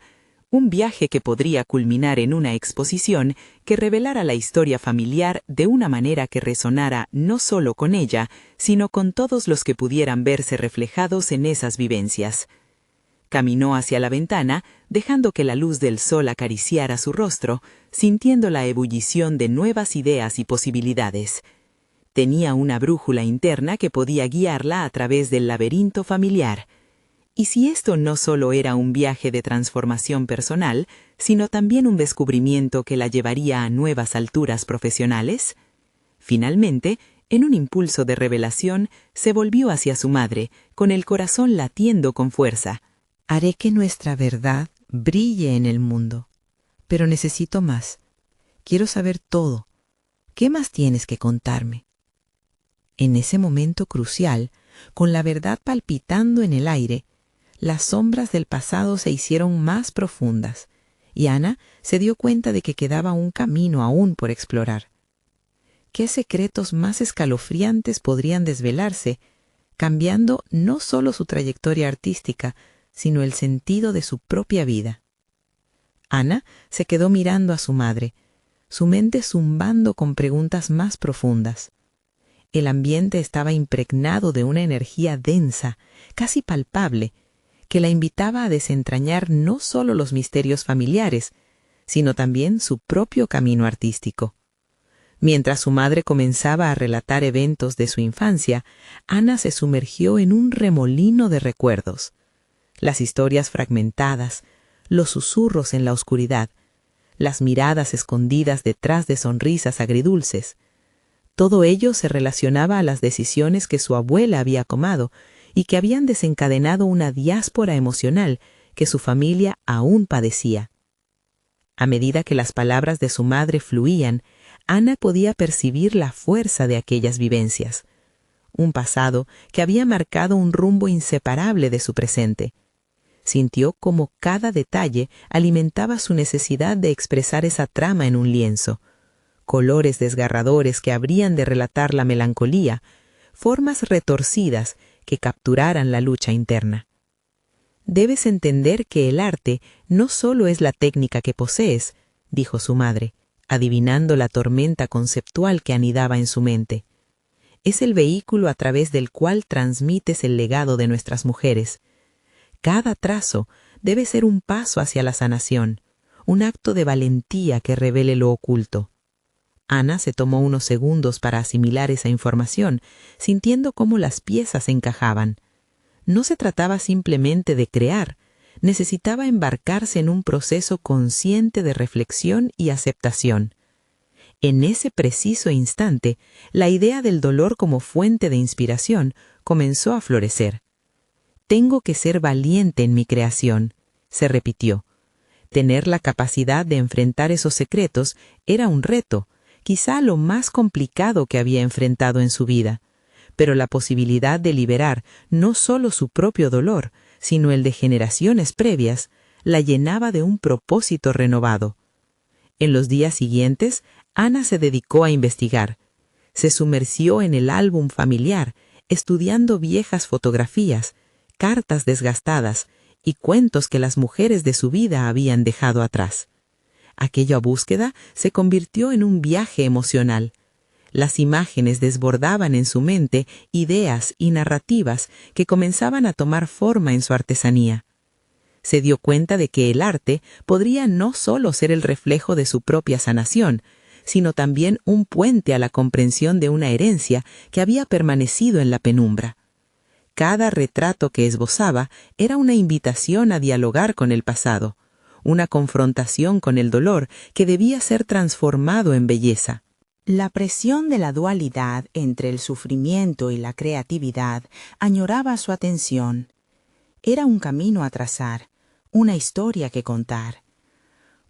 un viaje que podría culminar en una exposición que revelara la historia familiar de una manera que resonara no solo con ella, sino con todos los que pudieran verse reflejados en esas vivencias. Caminó hacia la ventana, dejando que la luz del sol acariciara su rostro, sintiendo la ebullición de nuevas ideas y posibilidades. Tenía una brújula interna que podía guiarla a través del laberinto familiar. ¿Y si esto no solo era un viaje de transformación personal, sino también un descubrimiento que la llevaría a nuevas alturas profesionales? Finalmente, en un impulso de revelación, se volvió hacia su madre, con el corazón latiendo con fuerza. Haré que nuestra verdad brille en el mundo. Pero necesito más. Quiero saber todo. ¿Qué más tienes que contarme? En ese momento crucial, con la verdad palpitando en el aire, las sombras del pasado se hicieron más profundas, y Ana se dio cuenta de que quedaba un camino aún por explorar. ¿Qué secretos más escalofriantes podrían desvelarse, cambiando no solo su trayectoria artística, sino el sentido de su propia vida? Ana se quedó mirando a su madre, su mente zumbando con preguntas más profundas. El ambiente estaba impregnado de una energía densa, casi palpable, que la invitaba a desentrañar no solo los misterios familiares, sino también su propio camino artístico. Mientras su madre comenzaba a relatar eventos de su infancia, Ana se sumergió en un remolino de recuerdos. Las historias fragmentadas, los susurros en la oscuridad, las miradas escondidas detrás de sonrisas agridulces. Todo ello se relacionaba a las decisiones que su abuela había tomado y que habían desencadenado una diáspora emocional que su familia aún padecía. A medida que las palabras de su madre fluían, Ana podía percibir la fuerza de aquellas vivencias, un pasado que había marcado un rumbo inseparable de su presente. Sintió cómo cada detalle alimentaba su necesidad de expresar esa trama en un lienzo, colores desgarradores que habrían de relatar la melancolía, formas retorcidas que capturaran la lucha interna. Debes entender que el arte no solo es la técnica que posees, dijo su madre, adivinando la tormenta conceptual que anidaba en su mente. Es el vehículo a través del cual transmites el legado de nuestras mujeres. Cada trazo debe ser un paso hacia la sanación, un acto de valentía que revele lo oculto. Ana se tomó unos segundos para asimilar esa información, sintiendo cómo las piezas encajaban. No se trataba simplemente de crear, necesitaba embarcarse en un proceso consciente de reflexión y aceptación. En ese preciso instante, la idea del dolor como fuente de inspiración comenzó a florecer. «Tengo que ser valiente en mi creación», se repitió. Tener la capacidad de enfrentar esos secretos era un reto, quizá lo más complicado que había enfrentado en su vida, pero la posibilidad de liberar no solo su propio dolor, sino el de generaciones previas, la llenaba de un propósito renovado. En los días siguientes, Ana se dedicó a investigar. Se sumergió en el álbum familiar, estudiando viejas fotografías, cartas desgastadas y cuentos que las mujeres de su vida habían dejado atrás. Aquella búsqueda se convirtió en un viaje emocional. Las imágenes desbordaban en su mente ideas y narrativas que comenzaban a tomar forma en su artesanía. Se dio cuenta de que el arte podría no solo ser el reflejo de su propia sanación, sino también un puente a la comprensión de una herencia que había permanecido en la penumbra. Cada retrato que esbozaba era una invitación a dialogar con el pasado, una confrontación con el dolor que debía ser transformado en belleza. La presión de la dualidad entre el sufrimiento y la creatividad añoraba su atención. Era un camino a trazar, una historia que contar.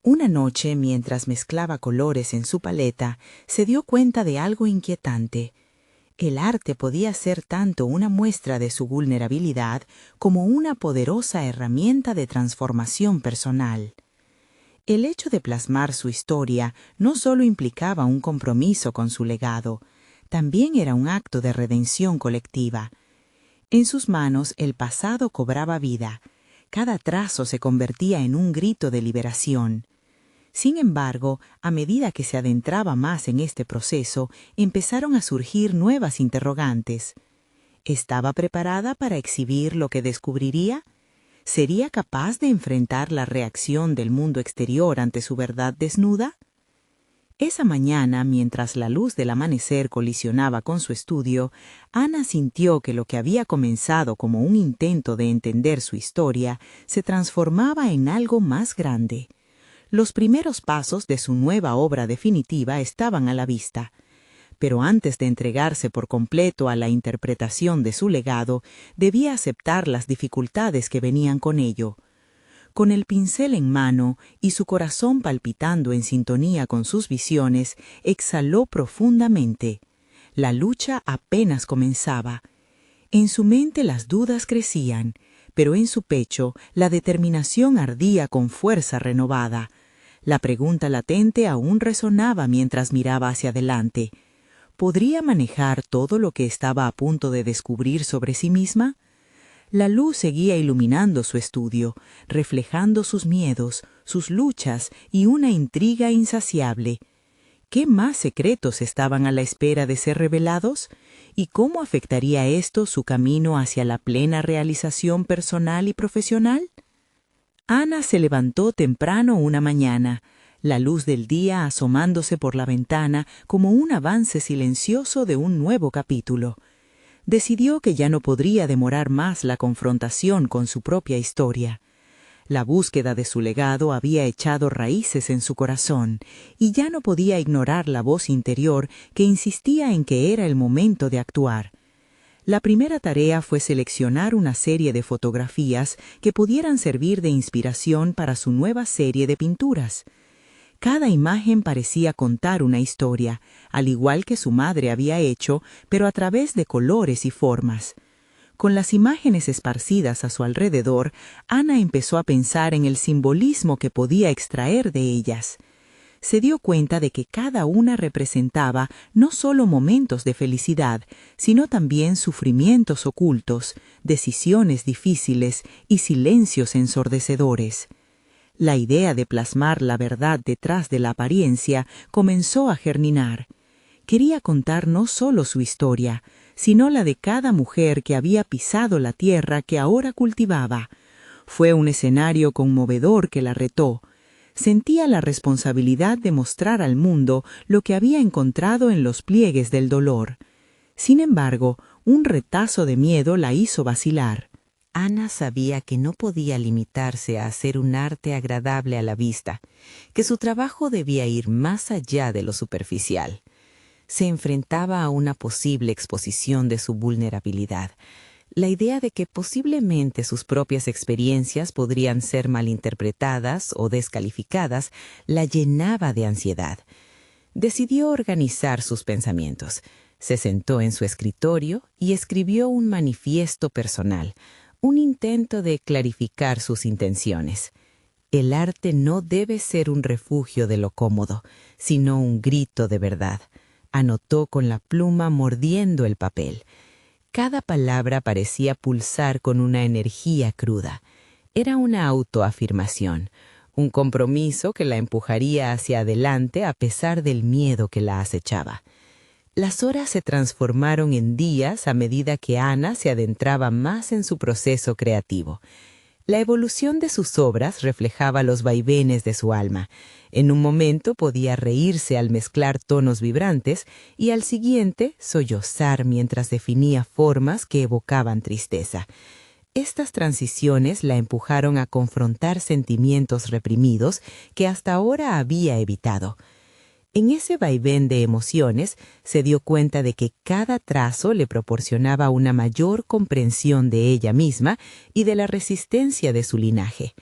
Una noche, mientras mezclaba colores en su paleta, se dio cuenta de algo inquietante. El arte podía ser tanto una muestra de su vulnerabilidad como una poderosa herramienta de transformación personal. El hecho de plasmar su historia no solo implicaba un compromiso con su legado, también era un acto de redención colectiva. En sus manos el pasado cobraba vida, cada trazo se convertía en un grito de liberación. Sin embargo, a medida que se adentraba más en este proceso, empezaron a surgir nuevas interrogantes. ¿Estaba preparada para exhibir lo que descubriría? ¿Sería capaz de enfrentar la reacción del mundo exterior ante su verdad desnuda? Esa mañana, mientras la luz del amanecer colisionaba con su estudio, Ana sintió que lo que había comenzado como un intento de entender su historia se transformaba en algo más grande. Los primeros pasos de su nueva obra definitiva estaban a la vista. Pero antes de entregarse por completo a la interpretación de su legado, debía aceptar las dificultades que venían con ello. Con el pincel en mano y su corazón palpitando en sintonía con sus visiones, exhaló profundamente. La lucha apenas comenzaba. En su mente las dudas crecían, pero en su pecho la determinación ardía con fuerza renovada. La pregunta latente aún resonaba mientras miraba hacia adelante. ¿Podría manejar todo lo que estaba a punto de descubrir sobre sí misma? La luz seguía iluminando su estudio, reflejando sus miedos, sus luchas y una intriga insaciable. ¿Qué más secretos estaban a la espera de ser revelados? ¿Y cómo afectaría esto su camino hacia la plena realización personal y profesional? Ana se levantó temprano una mañana, la luz del día asomándose por la ventana como un avance silencioso de un nuevo capítulo. Decidió que ya no podría demorar más la confrontación con su propia historia. La búsqueda de su legado había echado raíces en su corazón, y ya no podía ignorar la voz interior que insistía en que era el momento de actuar. La primera tarea fue seleccionar una serie de fotografías que pudieran servir de inspiración para su nueva serie de pinturas. Cada imagen parecía contar una historia, al igual que su madre había hecho, pero a través de colores y formas. Con las imágenes esparcidas a su alrededor, Ana empezó a pensar en el simbolismo que podía extraer de ellas. Se dio cuenta de que cada una representaba no solo momentos de felicidad, sino también sufrimientos ocultos, decisiones difíciles y silencios ensordecedores. La idea de plasmar la verdad detrás de la apariencia comenzó a germinar. Quería contar no solo su historia, sino la de cada mujer que había pisado la tierra que ahora cultivaba. Fue un escenario conmovedor que la retó. Sentía la responsabilidad de mostrar al mundo lo que había encontrado en los pliegues del dolor. Sin embargo, un retazo de miedo la hizo vacilar. Ana sabía que no podía limitarse a hacer un arte agradable a la vista, que su trabajo debía ir más allá de lo superficial. Se enfrentaba a una posible exposición de su vulnerabilidad. La idea de que posiblemente sus propias experiencias podrían ser malinterpretadas o descalificadas la llenaba de ansiedad. Decidió organizar sus pensamientos. Se sentó en su escritorio y escribió un manifiesto personal, un intento de clarificar sus intenciones. El arte no debe ser un refugio de lo cómodo, sino un grito de verdad. Anotó con la pluma mordiendo el papel. Cada palabra parecía pulsar con una energía cruda. Era una autoafirmación, un compromiso que la empujaría hacia adelante a pesar del miedo que la acechaba. Las horas se transformaron en días a medida que Ana se adentraba más en su proceso creativo. La evolución de sus obras reflejaba los vaivenes de su alma. En un momento podía reírse al mezclar tonos vibrantes y al siguiente sollozar mientras definía formas que evocaban tristeza. Estas transiciones la empujaron a confrontar sentimientos reprimidos que hasta ahora había evitado. En ese vaivén de emociones se dio cuenta de que cada trazo le proporcionaba una mayor comprensión de ella misma y de la resistencia de su linaje.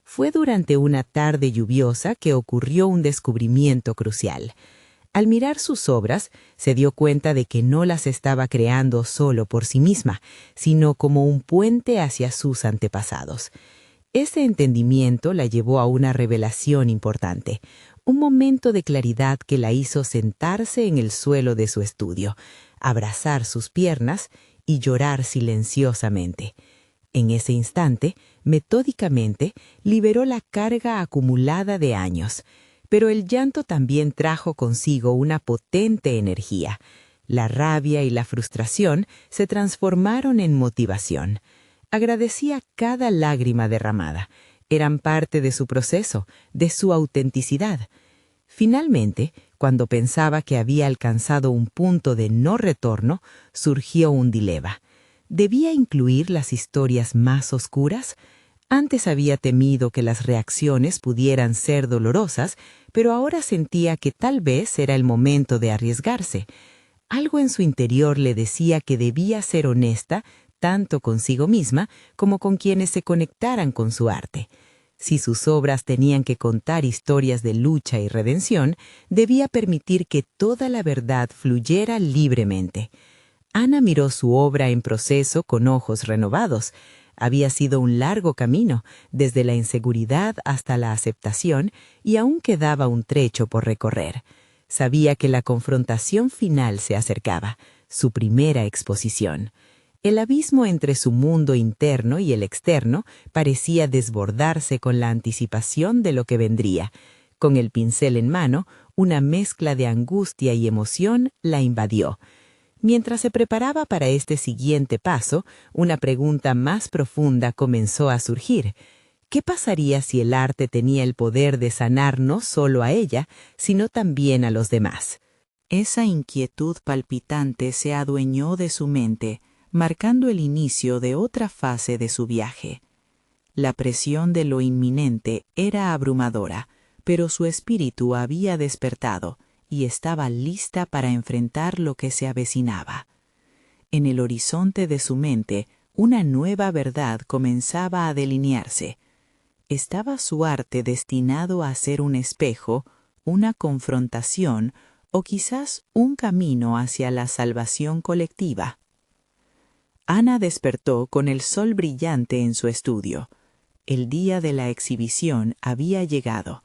Fue durante una tarde lluviosa que ocurrió un descubrimiento crucial. Al mirar sus obras, se dio cuenta de que no las estaba creando solo por sí misma, sino como un puente hacia sus antepasados. Ese entendimiento la llevó a una revelación importante, un momento de claridad que la hizo sentarse en el suelo de su estudio, abrazar sus piernas y llorar silenciosamente. En ese instante, metódicamente, liberó la carga acumulada de años, pero el llanto también trajo consigo una potente energía. La rabia y la frustración se transformaron en motivación. Agradecía cada lágrima derramada. Eran parte de su proceso, de su autenticidad. Finalmente, cuando pensaba que había alcanzado un punto de no retorno, surgió un dilema. ¿Debía incluir las historias más oscuras? Antes había temido que las reacciones pudieran ser dolorosas, pero ahora sentía que tal vez era el momento de arriesgarse. Algo en su interior le decía que debía ser honesta tanto consigo misma como con quienes se conectaran con su arte. Si sus obras tenían que contar historias de lucha y redención, debía permitir que toda la verdad fluyera libremente. Ana miró su obra en proceso con ojos renovados. Había sido un largo camino, desde la inseguridad hasta la aceptación, y aún quedaba un trecho por recorrer. Sabía que la confrontación final se acercaba, su primera exposición. El abismo entre su mundo interno y el externo parecía desbordarse con la anticipación de lo que vendría. Con el pincel en mano, una mezcla de angustia y emoción la invadió. Mientras se preparaba para este siguiente paso, una pregunta más profunda comenzó a surgir. ¿Qué pasaría si el arte tenía el poder de sanar no solo a ella, sino también a los demás? Esa inquietud palpitante se adueñó de su mente, marcando el inicio de otra fase de su viaje. La presión de lo inminente era abrumadora, pero su espíritu había despertado y estaba lista para enfrentar lo que se avecinaba. En el horizonte de su mente, una nueva verdad comenzaba a delinearse. ¿Estaba su arte destinado a ser un espejo, una confrontación o quizás un camino hacia la salvación colectiva? Ana despertó con el sol brillante en su estudio. El día de la exhibición había llegado.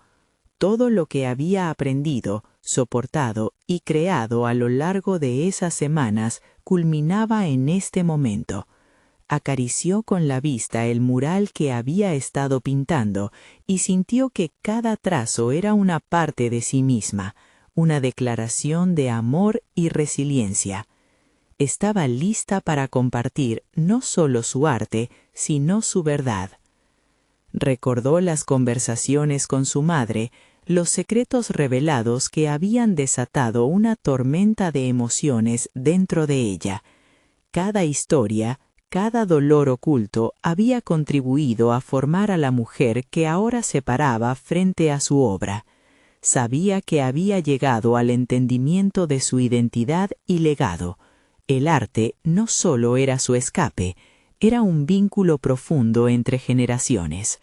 Todo lo que había aprendido, soportado y creado a lo largo de esas semanas culminaba en este momento. Acarició con la vista el mural que había estado pintando y sintió que cada trazo era una parte de sí misma, una declaración de amor y resiliencia. Estaba lista para compartir no solo su arte, sino su verdad. Recordó las conversaciones con su madre, los secretos revelados que habían desatado una tormenta de emociones dentro de ella. Cada historia, cada dolor oculto había contribuido a formar a la mujer que ahora se paraba frente a su obra. Sabía que había llegado al entendimiento de su identidad y legado. El arte no solo era su escape, era un vínculo profundo entre generaciones.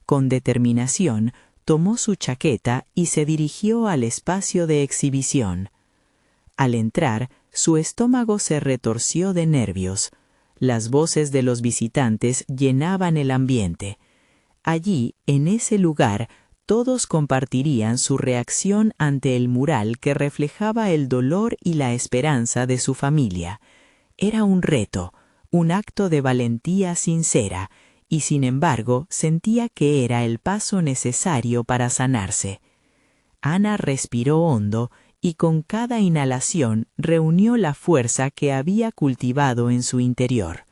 Con determinación, tomó su chaqueta y se dirigió al espacio de exhibición. Al entrar, su estómago se retorció de nervios. Las voces de los visitantes llenaban el ambiente. Allí, en ese lugar, todos compartirían su reacción ante el mural que reflejaba el dolor y la esperanza de su familia. Era un reto, un acto de valentía sincera, y sin embargo sentía que era el paso necesario para sanarse. Ana respiró hondo y con cada inhalación reunió la fuerza que había cultivado en su interior.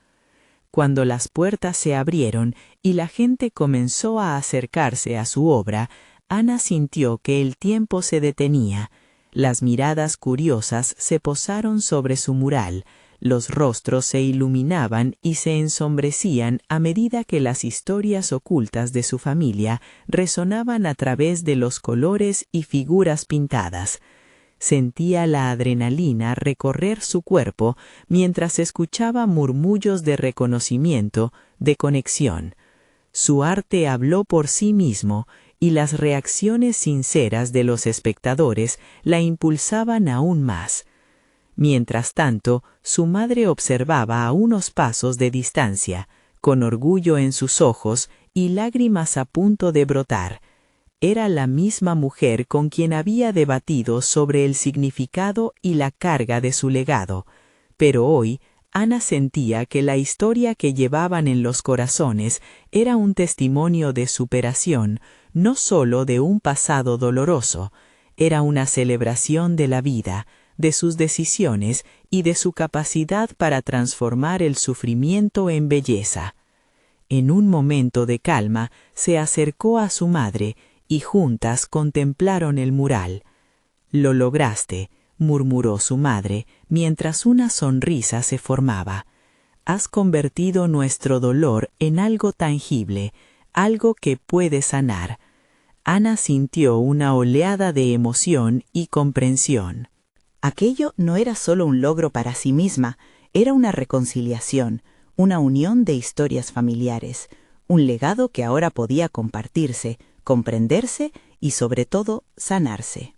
Cuando las puertas se abrieron y la gente comenzó a acercarse a su obra, Ana sintió que el tiempo se detenía. Las miradas curiosas se posaron sobre su mural, los rostros se iluminaban y se ensombrecían a medida que las historias ocultas de su familia resonaban a través de los colores y figuras pintadas. Sentía la adrenalina recorrer su cuerpo mientras escuchaba murmullos de reconocimiento, de conexión. Su arte habló por sí mismo, y las reacciones sinceras de los espectadores la impulsaban aún más. Mientras tanto, su madre observaba a unos pasos de distancia, con orgullo en sus ojos y lágrimas a punto de brotar. Era la misma mujer con quien había debatido sobre el significado y la carga de su legado, pero hoy Ana sentía que la historia que llevaban en los corazones era un testimonio de superación, no solo de un pasado doloroso, era una celebración de la vida, de sus decisiones y de su capacidad para transformar el sufrimiento en belleza. En un momento de calma, se acercó a su madre y juntas contemplaron el mural. «Lo lograste», murmuró su madre, mientras una sonrisa se formaba. «Has convertido nuestro dolor en algo tangible, algo que puede sanar». Ana sintió una oleada de emoción y comprensión. Aquello no era solo un logro para sí misma, era una reconciliación, una unión de historias familiares, un legado que ahora podía compartirse, comprenderse y, sobre todo, sanarse.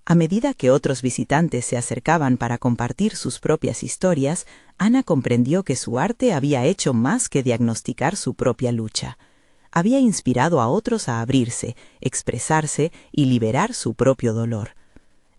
A medida que otros visitantes se acercaban para compartir sus propias historias, Ana comprendió que su arte había hecho más que diagnosticar su propia lucha. Había inspirado a otros a abrirse, expresarse y liberar su propio dolor.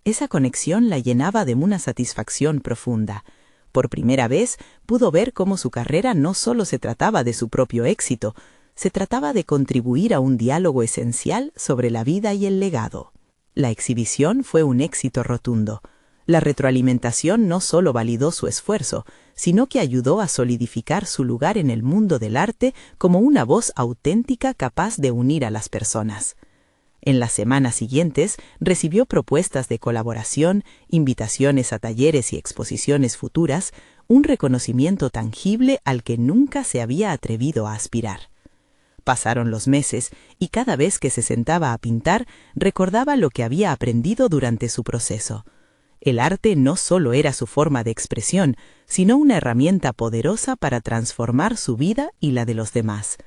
Esa conexión la llenaba de una satisfacción profunda. Por primera vez pudo ver cómo su carrera no solo se trataba de su propio éxito, se trataba de contribuir a un diálogo esencial sobre la vida y el legado. La exhibición fue un éxito rotundo. La retroalimentación no solo validó su esfuerzo, sino que ayudó a solidificar su lugar en el mundo del arte como una voz auténtica capaz de unir a las personas. En las semanas siguientes recibió propuestas de colaboración, invitaciones a talleres y exposiciones futuras, un reconocimiento tangible al que nunca se había atrevido a aspirar. Pasaron los meses y cada vez que se sentaba a pintar recordaba lo que había aprendido durante su proceso. El arte no solo era su forma de expresión, sino una herramienta poderosa para transformar su vida y la de los demás.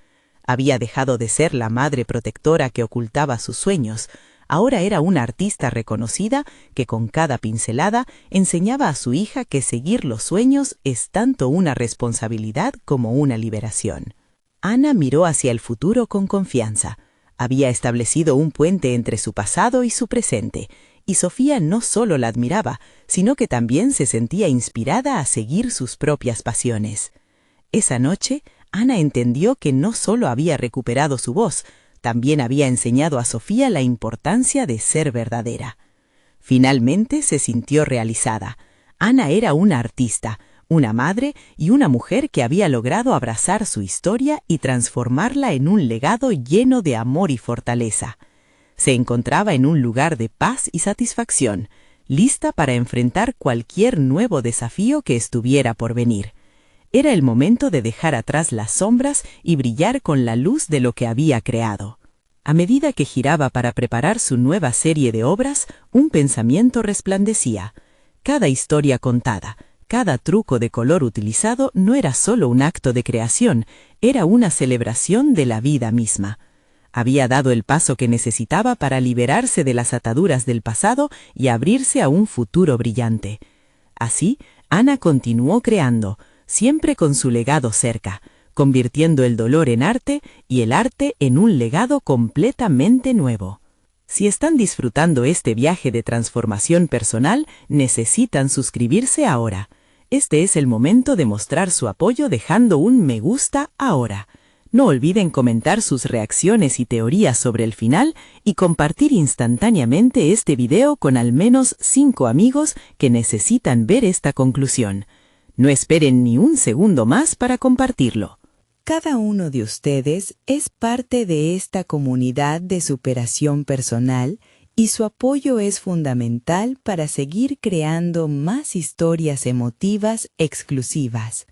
Había dejado de ser la madre protectora que ocultaba sus sueños. Ahora era una artista reconocida que con cada pincelada enseñaba a su hija que seguir los sueños es tanto una responsabilidad como una liberación. Ana miró hacia el futuro con confianza. Había establecido un puente entre su pasado y su presente, y Sofía no solo la admiraba, sino que también se sentía inspirada a seguir sus propias pasiones. Esa noche, Ana entendió que no solo había recuperado su voz, también había enseñado a Sofía la importancia de ser verdadera. Finalmente se sintió realizada. Ana era una artista, una madre y una mujer que había logrado abrazar su historia y transformarla en un legado lleno de amor y fortaleza. Se encontraba en un lugar de paz y satisfacción, lista para enfrentar cualquier nuevo desafío que estuviera por venir. Era el momento de dejar atrás las sombras y brillar con la luz de lo que había creado. A medida que giraba para preparar su nueva serie de obras, un pensamiento resplandecía. Cada historia contada, cada truco de color utilizado no era solo un acto de creación, era una celebración de la vida misma. Había dado el paso que necesitaba para liberarse de las ataduras del pasado y abrirse a un futuro brillante. Así, Ana continuó creando, siempre con su legado cerca, convirtiendo el dolor en arte y el arte en un legado completamente nuevo. Si están disfrutando este viaje de transformación personal, necesitan suscribirse ahora. Este es el momento de mostrar su apoyo dejando un me gusta ahora. No olviden comentar sus reacciones y teorías sobre el final y compartir instantáneamente este video con al menos 5 amigos que necesitan ver esta conclusión. No esperen ni un segundo más para compartirlo. Cada uno de ustedes es parte de esta comunidad de superación personal y su apoyo es fundamental para seguir creando más historias emotivas exclusivas.